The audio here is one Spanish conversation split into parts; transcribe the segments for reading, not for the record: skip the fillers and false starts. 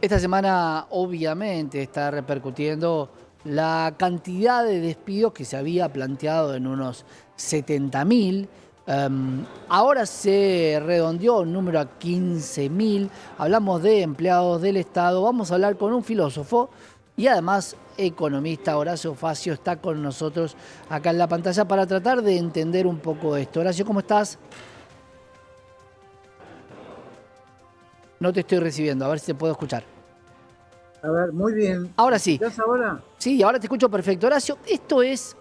Esta semana obviamente está repercutiendo la cantidad de despidos que se había planteado en unos 70.000. Ahora se redondeó el número a 15.000. Hablamos de empleados del Estado. Vamos a hablar con un filósofo y además economista. Horacio Facio está con nosotros acá en la pantalla para tratar de entender un poco esto. Horacio, ¿cómo estás? No te estoy recibiendo, a ver si te puedo escuchar. A ver, muy bien. ¿Me Ahora sí. escuchás ahora? Sí, ahora te escucho perfecto. Horacio, ¿esto es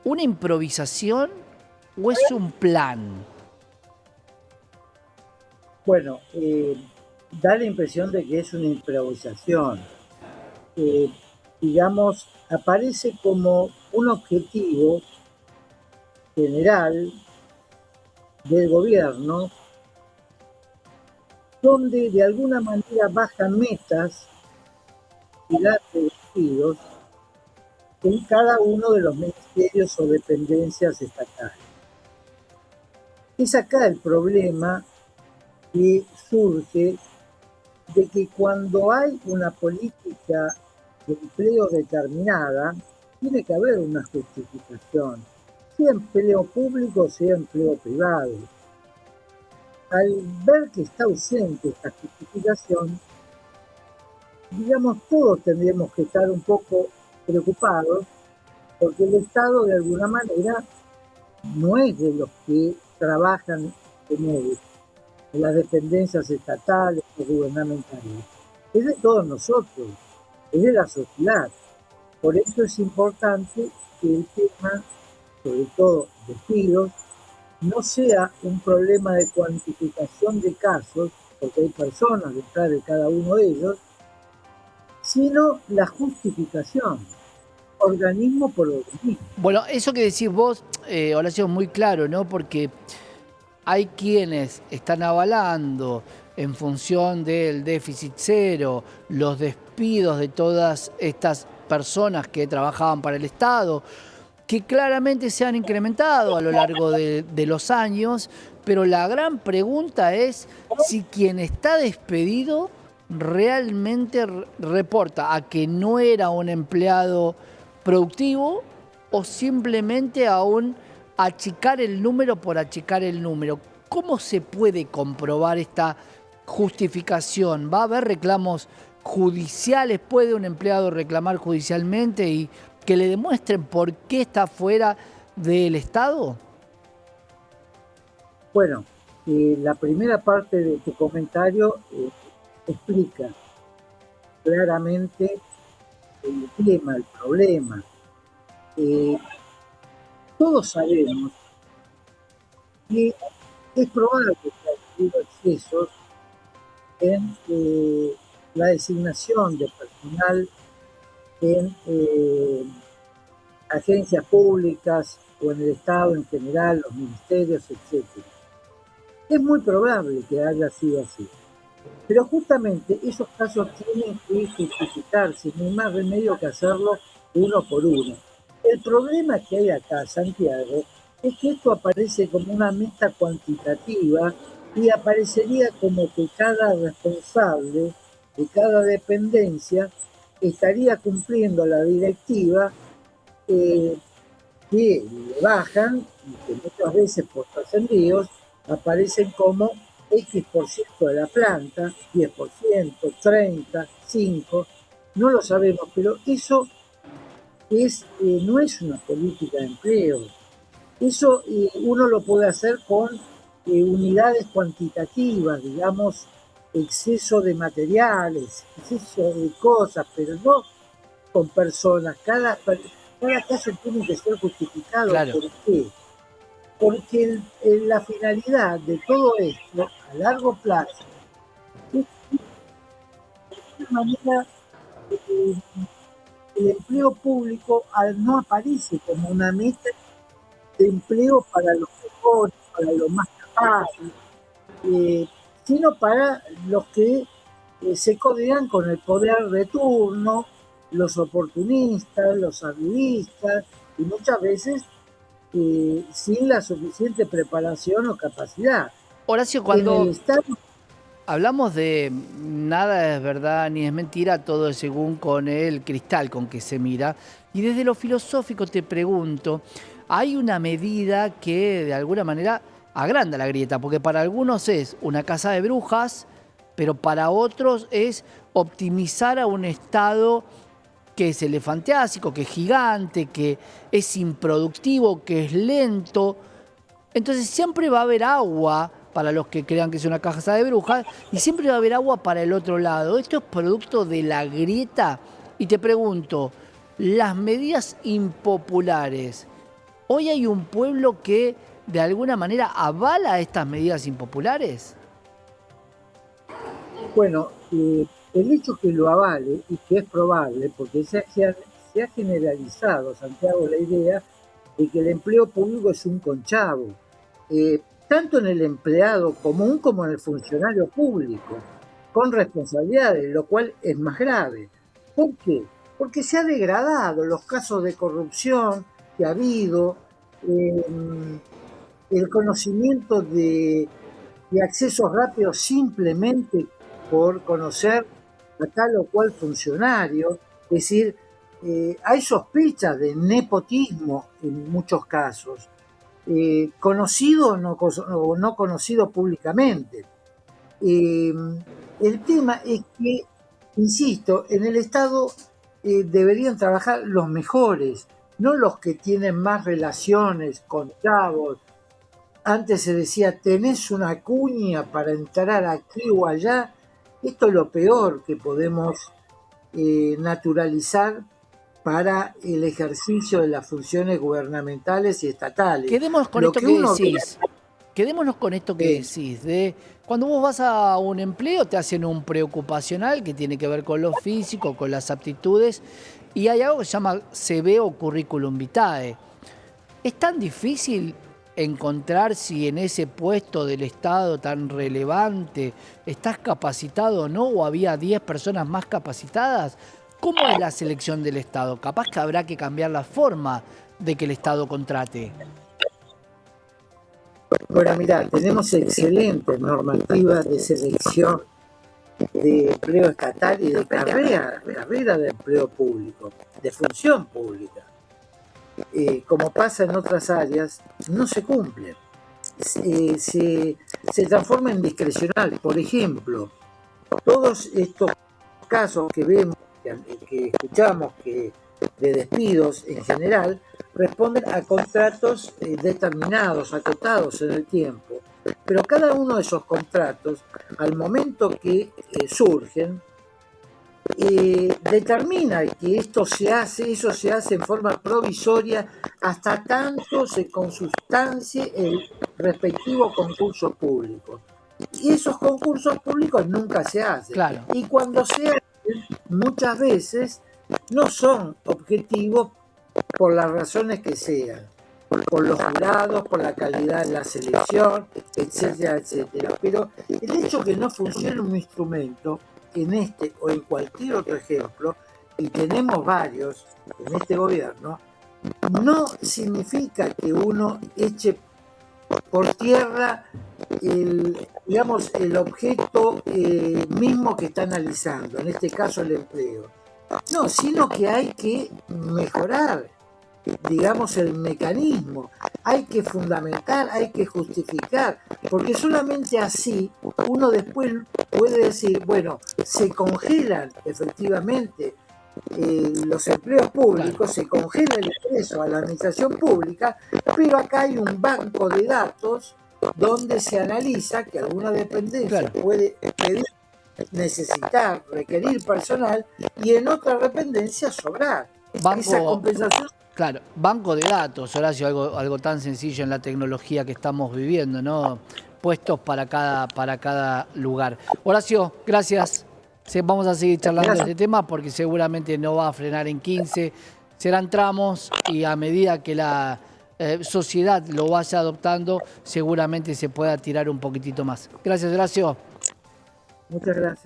una improvisación o es un plan? Bueno, da la impresión de que es una improvisación. Eh, digamos, aparece como un objetivo general del gobierno, donde de alguna manera bajan metas y dan despidos en cada uno de los ministerios o dependencias estatales. Es acá el problema que surge de que cuando hay una política de empleo determinada, tiene que haber una justificación, sea empleo público, sea empleo privado. Al ver que está ausente esta justificación, digamos, todos tendríamos que estar un poco preocupados porque el Estado de alguna manera no es de los que trabajan en las dependencias estatales o gubernamentales, es de todos nosotros, es de la sociedad. Por eso es importante que el tema, sobre todo despidos, no sea un problema de cuantificación de casos, porque hay personas detrás de cada uno de ellos, sino la justificación, organismo por organismo. Bueno, eso que decís vos, Horacio, es muy claro, ¿no? Porque hay quienes están avalando en función del déficit cero, los despidos de todas estas personas que trabajaban para el Estado, que claramente se han incrementado a lo largo de los años, pero la gran pregunta es si quien está despedido realmente reporta a que no era un empleado productivo o simplemente a un achicar el número por achicar el número. ¿Cómo se puede comprobar esta justificación? ¿Va a haber reclamos judiciales? ¿Puede un empleado reclamar judicialmente y que le demuestren por qué está fuera del Estado? Bueno, la primera parte de tu comentario explica claramente el tema, el problema. Eh, todos sabemos que es probable que haya habido excesos en la designación de personal en agencias públicas o en el Estado en general, los ministerios, etcétera. Es muy probable que haya sido así. Pero justamente esos casos tienen que justificarse, no hay más remedio que hacerlo uno por uno. El problema que hay acá, Santiago, es que esto aparece como una meta cuantitativa y aparecería como que cada responsable de cada dependencia estaría cumpliendo la directiva eh, que le bajan y que muchas veces por trascendidos aparecen como X% de la planta, 10%, 30, 5, no lo sabemos, pero eso no es una política de empleo. Eso uno lo puede hacer con unidades cuantitativas, digamos, exceso de materiales, exceso de cosas, pero no con personas. Cada caso tiene que ser justificado. Claro. ¿Por qué? Porque la finalidad de todo esto a largo plazo es de una manera eh, el empleo público no aparece como una meta de empleo para los mejores, para los más capaces, eh, sino para los que se codean con el poder de turno, los oportunistas, los arribistas, y muchas veces sin la suficiente preparación o capacidad. Horacio, En el cuando, Estado, hablamos de nada es verdad ni es mentira, todo es según con el cristal con que se mira. Y desde lo filosófico te pregunto, hay una medida que de alguna manera agranda la grieta, porque para algunos es una casa de brujas, pero para otros es optimizar a un estado que es elefantiásico, que es gigante, que es improductivo, que es lento. Entonces siempre va a haber agua para los que crean que es una casa de brujas y siempre va a haber agua para el otro lado. Esto es producto de la grieta. Y te pregunto, las medidas impopulares, ¿hoy hay un pueblo que de alguna manera avala estas medidas impopulares? Bueno, el hecho que lo avale y que es probable, porque se ha generalizado, Santiago, la idea de que el empleo público es un conchavo, tanto en el empleado común como en el funcionario público, con responsabilidades, lo cual es más grave. ¿Por qué? Porque se ha degradado los casos de corrupción que ha habido, eh, el conocimiento de accesos rápidos simplemente por conocer a tal o cual funcionario. Es decir, hay sospechas de nepotismo en muchos casos, conocido o no conocido públicamente. Eh, el tema es que, insisto, en el Estado deberían trabajar los mejores, no los que tienen más relaciones con chavos. Antes se decía, tenés una cuña para entrar aquí o allá. Esto es lo peor que podemos naturalizar para el ejercicio de las funciones gubernamentales y estatales. Quedémonos con Lo esto que que uno ve, decís. Quedémonos con esto que eh, decís. De cuando vos vas a un empleo, te hacen un preocupacional que tiene que ver con lo físico, con las aptitudes, y hay algo que se llama CV o currículum vitae. ¿Es tan difícil encontrar si en ese puesto del Estado tan relevante estás capacitado o no, o había 10 personas más capacitadas? ¿Cómo es la selección del Estado? Capaz que habrá que cambiar la forma de que el Estado contrate. bueno, mirá, tenemos excelentes normativas de selección de empleo estatal y de carrera de empleo público, de función pública. Como pasa en otras áreas, no se cumplen. Se transforma en discrecional. Por ejemplo, todos estos casos que vemos, que escuchamos, que de despidos en general, responden a contratos determinados, acotados en el tiempo. Pero cada uno de esos contratos, al momento que surgen, determina que eso se hace en forma provisoria hasta tanto se consustancie el respectivo concurso público. Y esos concursos públicos nunca se hacen. Claro. Y cuando se hacen, muchas veces no son objetivos por las razones que sean, por los jurados, por la calidad de la selección, etcétera, etcétera. Pero el hecho que no funcione un instrumento en este o en cualquier otro ejemplo, y tenemos varios en este gobierno, no significa que uno eche por tierra digamos, el objeto mismo que está analizando, en este caso el empleo. No, sino que hay que mejorar, digamos, el mecanismo, hay que fundamentar, hay que justificar, porque solamente así uno después puede decir, bueno, se congelan efectivamente los empleos públicos, Claro. se congela el ingreso a la administración pública, pero acá hay un banco de datos donde se analiza que alguna dependencia Claro. puede pedir, necesitar, requerir personal y en otra dependencia sobrar. Esa Banco, compensación. claro, banco de datos, Horacio, algo tan sencillo en la tecnología que estamos viviendo, ¿no? Puestos para cada lugar. Horacio, gracias. Vamos a seguir charlando de Gracias. este tema porque seguramente no va a frenar en 15. Serán tramos y a medida que la sociedad lo vaya adoptando, seguramente se pueda tirar un poquitito más. Gracias, Horacio. Muchas gracias.